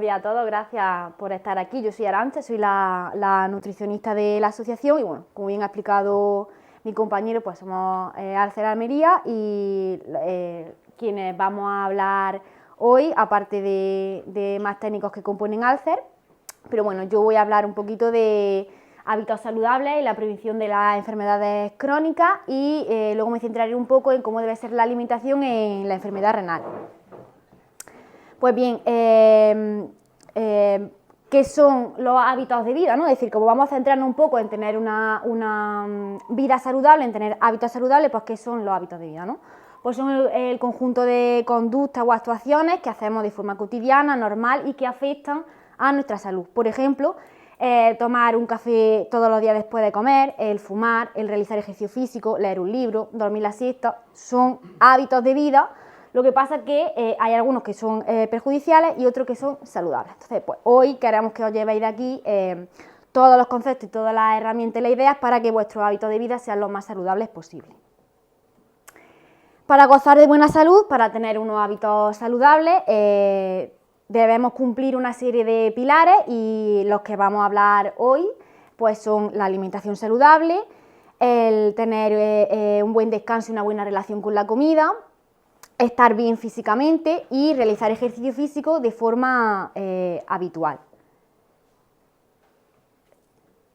días a todos, gracias por estar aquí. Yo soy Arantxa, soy la nutricionista de la asociación y bueno, como bien ha explicado mi compañero, pues somos Alcer Almería y quienes vamos a hablar hoy, aparte de más técnicos que componen Alcer, pero bueno, yo voy a hablar un poquito de hábitos saludables y la prevención de las enfermedades crónicas y luego me centraré un poco en cómo debe ser la alimentación en la enfermedad renal. Pues bien, ¿qué son los hábitos de vida? ¿No? Es decir, como vamos a centrarnos un poco en tener una vida saludable, en tener hábitos saludables, pues ¿qué son los hábitos de vida? ¿No? Pues son el conjunto de conductas o actuaciones que hacemos de forma cotidiana, normal y que afectan a nuestra salud. Por ejemplo, tomar un café todos los días después de comer, el fumar, el realizar ejercicio físico, leer un libro, dormir la siesta, son hábitos de vida. Lo que pasa es que hay algunos que son perjudiciales y otros que son saludables. Entonces, pues hoy queremos que os llevéis de aquí todos los conceptos y todas las herramientas y las ideas para que vuestros hábitos de vida sean los más saludables posibles. Para gozar de buena salud, para tener unos hábitos saludables, debemos cumplir una serie de pilares y los que vamos a hablar hoy pues son la alimentación saludable, el tener un buen descanso y una buena relación con la comida, estar bien físicamente y realizar ejercicio físico de forma habitual.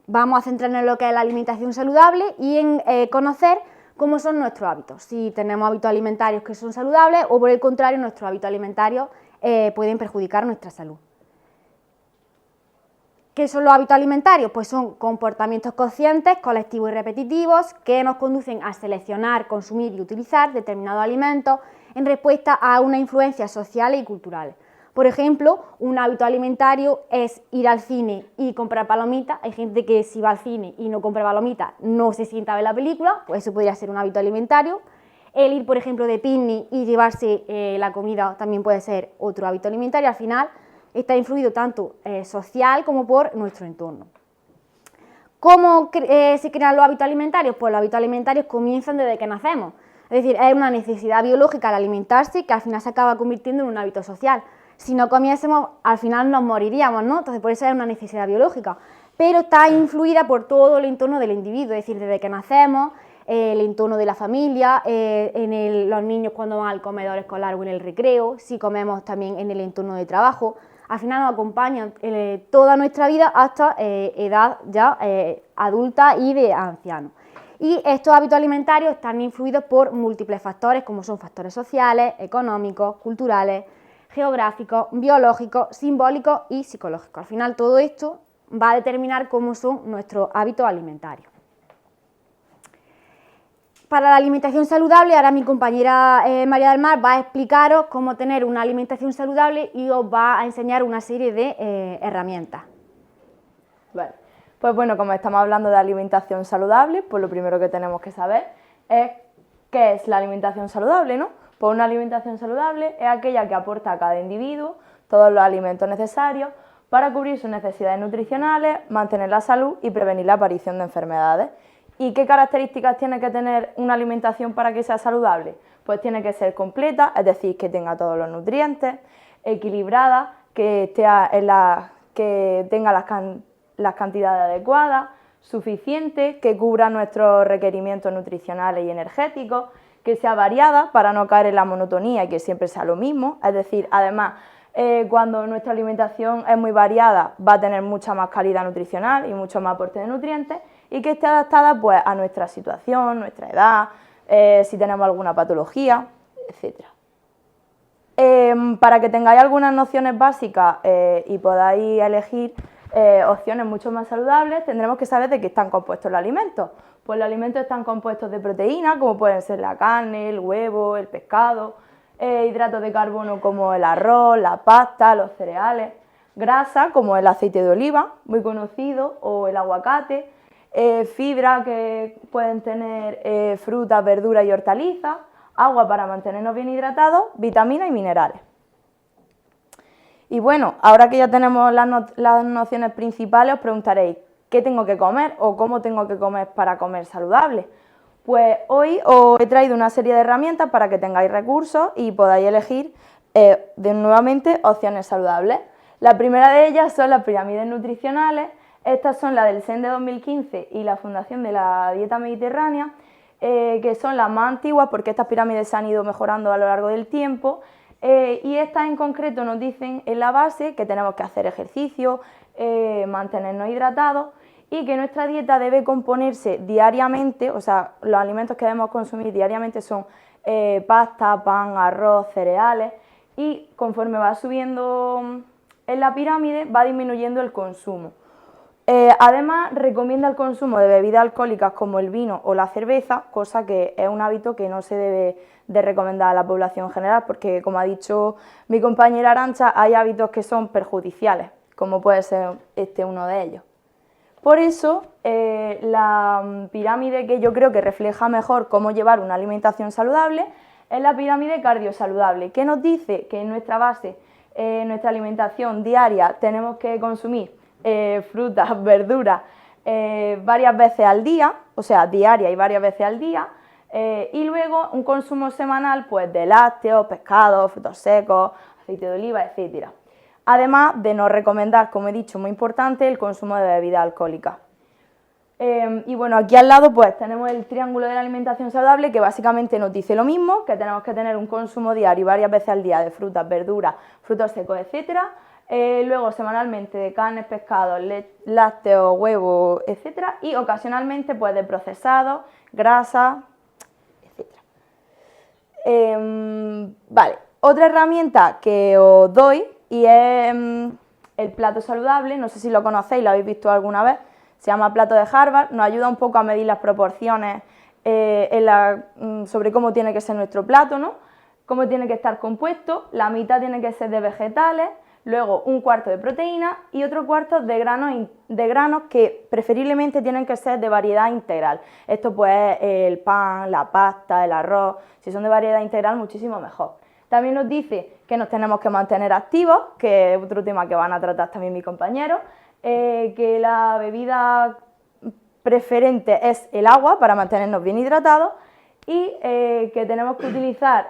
Vamos a centrarnos en lo que es la alimentación saludable y en conocer cómo son nuestros hábitos, si tenemos hábitos alimentarios que son saludables o por el contrario nuestros hábitos alimentarios pueden perjudicar nuestra salud. ¿Qué son los hábitos alimentarios? Pues son comportamientos conscientes, colectivos y repetitivos que nos conducen a seleccionar, consumir y utilizar determinados alimentos en respuesta a una influencia sociales y culturales. Por ejemplo, un hábito alimentario es ir al cine y comprar palomitas. Hay gente que si va al cine y no compra palomitas no se sienta a ver la película, pues eso podría ser un hábito alimentario. El ir, por ejemplo, de picnic y llevarse la comida también puede ser otro hábito alimentario. Al final está influido tanto social como por nuestro entorno. ¿Cómo se crean los hábitos alimentarios? Pues los hábitos alimentarios comienzan desde que nacemos. Es decir, es una necesidad biológica el alimentarse que al final se acaba convirtiendo en un hábito social. Si no comiésemos, al final nos moriríamos, ¿no? Entonces, por eso es una necesidad biológica. Pero está influida por todo el entorno del individuo, es decir, desde que nacemos, el entorno de la familia, los niños cuando van al comedor escolar o en el recreo, si comemos también en el entorno de trabajo. Al final nos acompañan toda nuestra vida hasta edad ya adulta y de ancianos. Y estos hábitos alimentarios están influidos por múltiples factores, como son factores sociales, económicos, culturales, geográficos, biológicos, simbólicos y psicológicos. Al final todo esto va a determinar cómo son nuestros hábitos alimentarios. Para la alimentación saludable, ahora mi compañera María del Mar va a explicaros cómo tener una alimentación saludable y os va a enseñar una serie de herramientas. Vale. Pues bueno, como estamos hablando de alimentación saludable, pues lo primero que tenemos que saber es qué es la alimentación saludable, ¿no? Pues una alimentación saludable es aquella que aporta a cada individuo todos los alimentos necesarios para cubrir sus necesidades nutricionales, mantener la salud y prevenir la aparición de enfermedades. ¿Y qué características tiene que tener una alimentación para que sea saludable? Pues tiene que ser completa, es decir, que tenga todos los nutrientes, equilibrada, que tenga las cantidades adecuadas, suficiente, que cubra nuestros requerimientos nutricionales y energéticos, que sea variada para no caer en la monotonía y que siempre sea lo mismo, es decir, además, cuando nuestra alimentación es muy variada va a tener mucha más calidad nutricional y mucho más aporte de nutrientes y que esté adaptada pues, a nuestra situación, nuestra edad, si tenemos alguna patología, etc. Para que tengáis algunas nociones básicas y podáis elegir opciones mucho más saludables, tendremos que saber de qué están compuestos los alimentos. Pues los alimentos están compuestos de proteínas, como pueden ser la carne, el huevo, el pescado, hidratos de carbono como el arroz, la pasta, los cereales, grasa como el aceite de oliva, muy conocido, o el aguacate, fibra que pueden tener frutas, verduras y hortalizas, agua para mantenernos bien hidratados, vitaminas y minerales. Y bueno, ahora que ya tenemos las nociones principales, os preguntaréis, ¿qué tengo que comer o cómo tengo que comer para comer saludable? Pues hoy os he traído una serie de herramientas para que tengáis recursos y podáis elegir nuevamente opciones saludables. La primera de ellas son las pirámides nutricionales. Estas son la del SEN de 2015 y la Fundación de la Dieta Mediterránea, que son las más antiguas porque estas pirámides se han ido mejorando a lo largo del tiempo, y estas en concreto nos dicen en la base que tenemos que hacer ejercicio, mantenernos hidratados y que nuestra dieta debe componerse diariamente, o sea, los alimentos que debemos consumir diariamente son pasta, pan, arroz, cereales, y conforme va subiendo en la pirámide va disminuyendo el consumo. Además, recomienda el consumo de bebidas alcohólicas como el vino o la cerveza, cosa que es un hábito que no se debe de recomendar a la población general, porque, como ha dicho mi compañera Arantxa, hay hábitos que son perjudiciales, como puede ser uno de ellos. Por eso, la pirámide que yo creo que refleja mejor cómo llevar una alimentación saludable es la pirámide cardiosaludable, que nos dice que en nuestra base, en nuestra alimentación diaria, tenemos que consumir frutas, verduras, varias veces al día, o sea, diaria y varias veces al día, y luego un consumo semanal pues, de lácteos, pescados, frutos secos, aceite de oliva, etc. Además de no recomendar, como he dicho, muy importante, el consumo de bebidas alcohólicas. Y bueno, aquí al lado pues tenemos el triángulo de la alimentación saludable, que básicamente nos dice lo mismo, que tenemos que tener un consumo diario varias veces al día de frutas, verduras, frutos secos, etc. Luego semanalmente de carnes, pescados, lácteos, huevos, etc. Y ocasionalmente pues de procesados, grasa, etc. Vale, otra herramienta que os doy y es el plato saludable, no sé si lo conocéis, lo habéis visto alguna vez, se llama plato de Harvard, nos ayuda un poco a medir las proporciones sobre cómo tiene que ser nuestro plato, ¿no? Cómo tiene que estar compuesto, la mitad tiene que ser de vegetales, luego un cuarto de proteína y otro cuarto de granos que preferiblemente tienen que ser de variedad integral. Esto pues el pan, la pasta, el arroz, si son de variedad integral muchísimo mejor. También nos dice que nos tenemos que mantener activos, que es otro tema que van a tratar también mis compañeros, que la bebida preferente es el agua para mantenernos bien hidratados y que tenemos que utilizar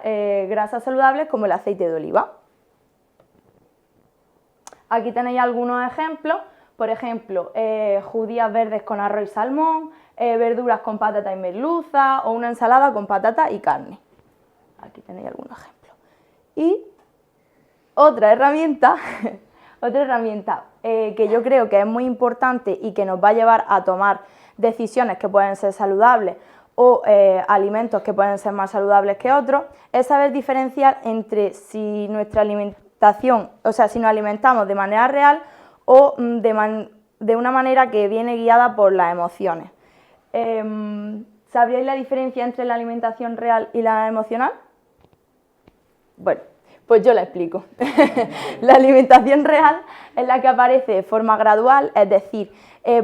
grasas saludables como el aceite de oliva. Aquí tenéis algunos ejemplos, por ejemplo, judías verdes con arroz y salmón, verduras con patata y merluza o una ensalada con patata y carne. Aquí tenéis algunos ejemplos. Y otra herramienta que yo creo que es muy importante y que nos va a llevar a tomar decisiones que pueden ser saludables o alimentos que pueden ser más saludables que otros, es saber diferenciar entre si nuestra alimentación, o sea, si nos alimentamos de manera real o de una manera que viene guiada por las emociones. ¿Sabríais la diferencia entre la alimentación real y la emocional? Bueno, pues yo la explico. La alimentación real es la que aparece de forma gradual, es decir,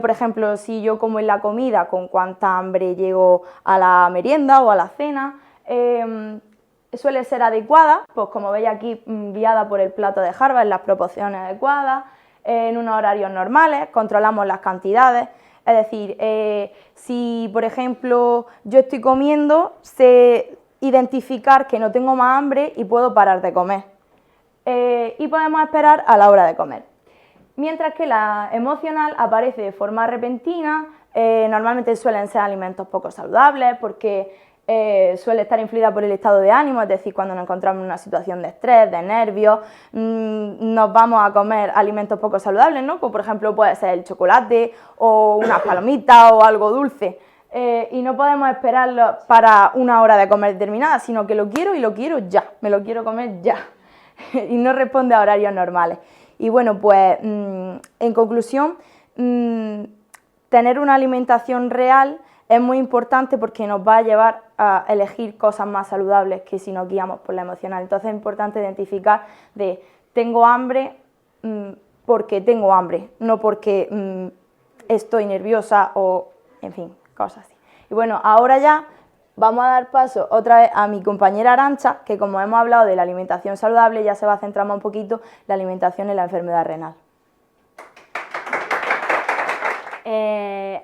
por ejemplo, si yo como en la comida, con cuánta hambre llego a la merienda o a la cena, suele ser adecuada, pues como veis aquí, guiada por el plato de Harvard, en las proporciones adecuadas, en unos horarios normales, controlamos las cantidades, es decir, si por ejemplo yo estoy comiendo, sé identificar que no tengo más hambre y puedo parar de comer. Y podemos esperar a la hora de comer. Mientras que la emocional aparece de forma repentina, normalmente suelen ser alimentos poco saludables porque suele estar influida por el estado de ánimo, es decir, cuando nos encontramos en una situación de estrés, de nervios, nos vamos a comer alimentos poco saludables, ¿no? Como por ejemplo puede ser el chocolate o unas palomitas o algo dulce. Y no podemos esperarlo para una hora de comer determinada, sino que lo quiero y lo quiero ya, me lo quiero comer ya. Y no responde a horarios normales. Y bueno, pues en conclusión, tener una alimentación real es muy importante porque nos va a llevar a elegir cosas más saludables que si nos guiamos por la emocional. Entonces es importante identificar de tengo hambre porque tengo hambre, no porque estoy nerviosa o en fin, cosas así. Y bueno, ahora ya vamos a dar paso otra vez a mi compañera Arantxa, que como hemos hablado de la alimentación saludable, ya se va a centrar más un poquito la alimentación en la enfermedad renal.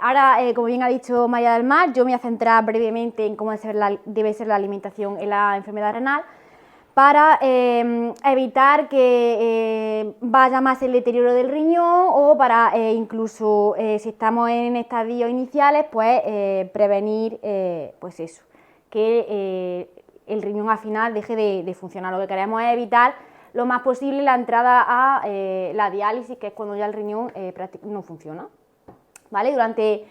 Ahora, como bien ha dicho María del Mar, yo me voy a centrar brevemente en cómo debe ser la alimentación en la enfermedad renal, para evitar que vaya más el deterioro del riñón o para incluso si estamos en estadios iniciales, pues prevenir pues eso, que el riñón al final deje de funcionar. Lo que queremos es evitar lo más posible la entrada a la diálisis, que es cuando ya el riñón no funciona, ¿vale? Durante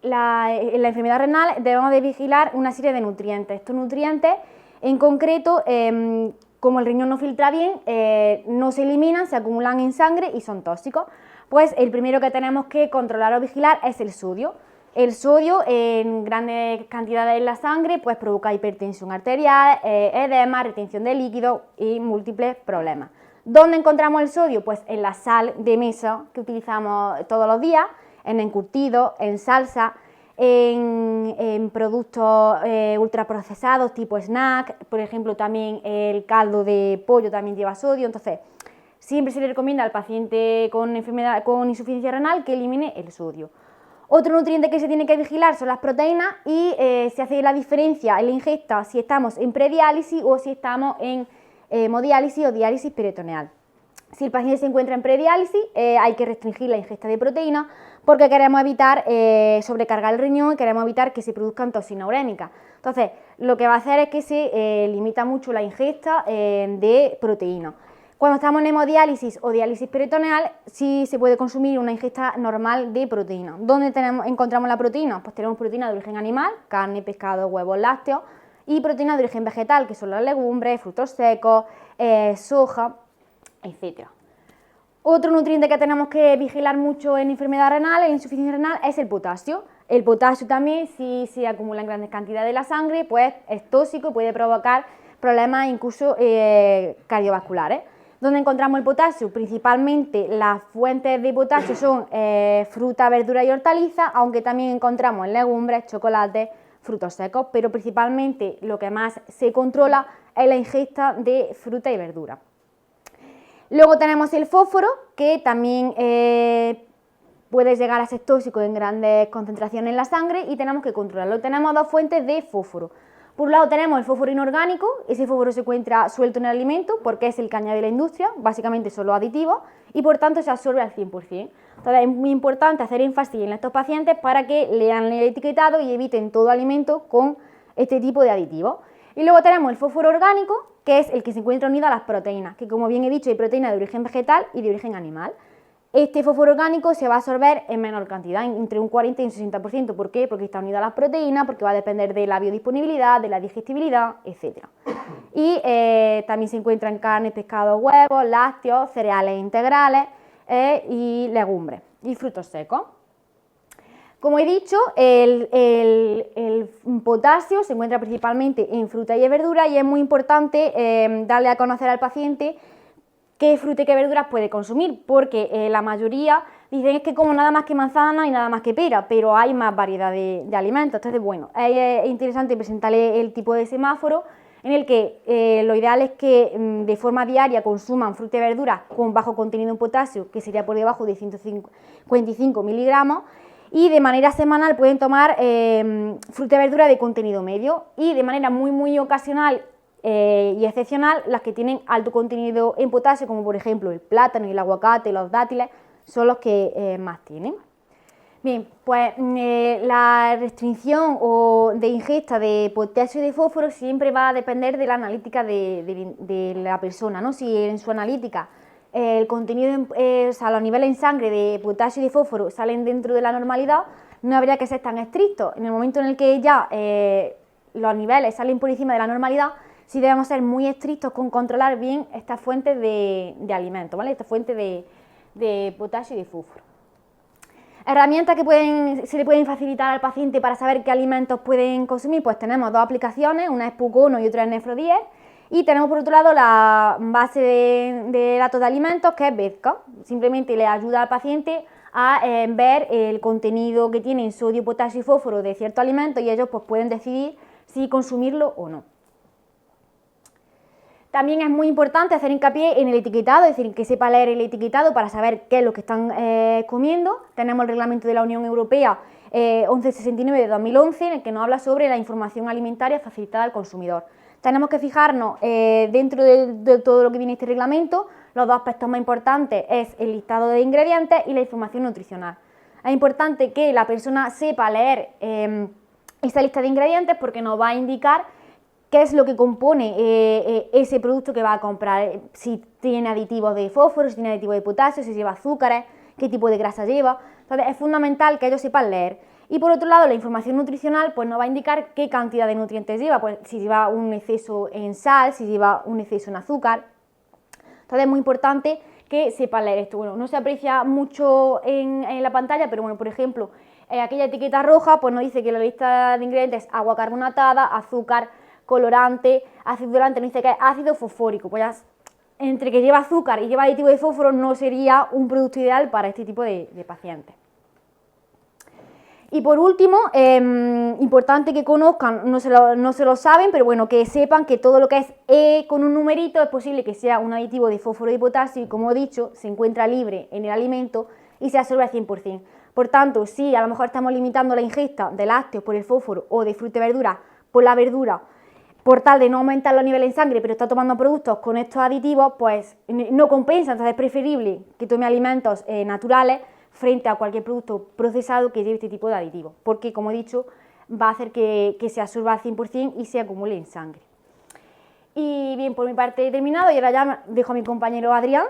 la enfermedad renal debemos de vigilar una serie de nutrientes. Estos nutrientes, en concreto, como el riñón no filtra bien, no se eliminan, se acumulan en sangre y son tóxicos. Pues el primero que tenemos que controlar o vigilar es el sodio. El sodio en grandes cantidades en la sangre pues provoca hipertensión arterial, edema, retención de líquido y múltiples problemas. ¿Dónde encontramos el sodio? Pues en la sal de mesa que utilizamos todos los días, en encurtidos, en salsa, en productos ultraprocesados tipo snack, por ejemplo también el caldo de pollo también lleva sodio. Entonces siempre se le recomienda al paciente con insuficiencia renal que elimine el sodio. Otro nutriente que se tiene que vigilar son las proteínas y se hace la diferencia en la ingesta si estamos en prediálisis o si estamos en hemodiálisis o diálisis peritoneal. Si el paciente se encuentra en prediálisis, hay que restringir la ingesta de proteínas porque queremos evitar sobrecargar el riñón y queremos evitar que se produzcan toxinas urémicas. Entonces, lo que va a hacer es que se limita mucho la ingesta de proteínas. Cuando estamos en hemodiálisis o diálisis peritoneal, sí se puede consumir una ingesta normal de proteína. ¿Dónde encontramos la proteína? Pues tenemos proteína de origen animal, carne, pescado, huevos, lácteos, y proteína de origen vegetal, que son las legumbres, frutos secos, soja, etc. Otro nutriente que tenemos que vigilar mucho en enfermedad renal, en insuficiencia renal, es el potasio. El potasio también, si se acumula en grandes cantidades en la sangre, pues es tóxico y puede provocar problemas incluso cardiovasculares. ¿Dónde encontramos el potasio? Principalmente las fuentes de potasio son fruta, verdura y hortalizas, aunque también encontramos en legumbres, chocolates, frutos secos, pero principalmente lo que más se controla es la ingesta de fruta y verdura. Luego tenemos el fósforo, que también puede llegar a ser tóxico en grandes concentraciones en la sangre y tenemos que controlarlo. Tenemos dos fuentes de fósforo. Por un lado tenemos el fósforo inorgánico, ese fósforo se encuentra suelto en el alimento porque es el que añade la industria, básicamente son los aditivos y por tanto se absorbe al 100%. Entonces es muy importante hacer énfasis en estos pacientes para que lean el etiquetado y eviten todo alimento con este tipo de aditivos. Y luego tenemos el fósforo orgánico, que es el que se encuentra unido a las proteínas, que como bien he dicho hay proteínas de origen vegetal y de origen animal. Este fósforo orgánico se va a absorber en menor cantidad, entre un 40 y un 60%. ¿Por qué? Porque está unido a las proteínas, porque va a depender de la biodisponibilidad, de la digestibilidad, etc. Y también se encuentra en carne, pescado, huevos, lácteos, cereales integrales y legumbres y frutos secos. Como he dicho, el potasio se encuentra principalmente en fruta y verdura y es muy importante darle a conocer al paciente qué fruta y qué verduras puede consumir, porque la mayoría dicen es que como nada más que manzana y nada más que pera, pero hay más variedad de alimentos. Entonces, bueno, es interesante presentarle el tipo de semáforo en el que lo ideal es que de forma diaria consuman fruta y verduras con bajo contenido en potasio, que sería por debajo de 155 miligramos, y de manera semanal pueden tomar fruta y verdura de contenido medio, y de manera muy ocasional y excepcional, las que tienen alto contenido en potasio, como por ejemplo el plátano, el aguacate, los dátiles, son los que más tienen. Bien, pues la restricción de ingesta de potasio y de fósforo siempre va a depender de la analítica de la persona, ¿no? Si en su analítica el contenido, o sea, los niveles en sangre de potasio y de fósforo salen dentro de la normalidad, no habría que ser tan estrictos. En el momento en el que ya los niveles salen por encima de la normalidad, sí debemos ser muy estrictos con controlar bien estas fuentes de alimentos, ¿vale? Estas fuentes de potasio y de fósforo. Herramientas que se le pueden facilitar al paciente para saber qué alimentos pueden consumir, pues tenemos dos aplicaciones, una es Pucono y otra es Nefro10, y tenemos por otro lado la base de datos de alimentos, que es Bezka. Simplemente le ayuda al paciente a ver el contenido que tiene en sodio, potasio y fósforo de ciertos alimentos y ellos pues pueden decidir si consumirlo o no. También es muy importante hacer hincapié en el etiquetado, es decir, que sepa leer el etiquetado para saber qué es lo que están comiendo. Tenemos el reglamento de la Unión Europea 1169 de 2011, en el que nos habla sobre la información alimentaria facilitada al consumidor. tenemos que fijarnos dentro de todo lo que viene este reglamento. Los dos aspectos más importantes es el listado de ingredientes y la información nutricional. Es importante que la persona sepa leer esta lista de ingredientes porque nos va a indicar qué es lo que compone ese producto que va a comprar, si tiene aditivos de fósforo, si tiene aditivos de potasio, si lleva azúcares, qué tipo de grasa lleva. Entonces es fundamental que ellos sepan leer. Y por otro lado, la información nutricional pues nos va a indicar qué cantidad de nutrientes lleva, pues si lleva un exceso en sal, si lleva un exceso en azúcar. Entonces es muy importante que sepan leer esto. Bueno, no se aprecia mucho en la pantalla, pero bueno, por ejemplo, aquella etiqueta roja pues nos dice que la lista de ingredientes es agua carbonatada, azúcar, colorante, ácido durante, nos dice que es ácido fosfórico. Pues ya, entre que lleva azúcar y lleva aditivo de fósforo no sería un producto ideal para este tipo de pacientes. Y por último, importante que conozcan, no se lo saben, pero bueno, que sepan que todo lo que es E con un numerito es posible que sea un aditivo de fósforo y potasio y, como he dicho, se encuentra libre en el alimento y se absorbe al 100%. Por tanto, si a lo mejor estamos limitando la ingesta de lácteos por el fósforo o de fruta y verdura por la verdura, por tal de no aumentar los niveles en sangre, pero está tomando productos con estos aditivos, pues no compensa. Entonces es preferible que tome alimentos naturales frente a cualquier producto procesado que lleve este tipo de aditivos, porque, como he dicho, va a hacer que se absorba al 100% y se acumule en sangre. Y bien, por mi parte he terminado y ahora ya dejo a mi compañero Adrián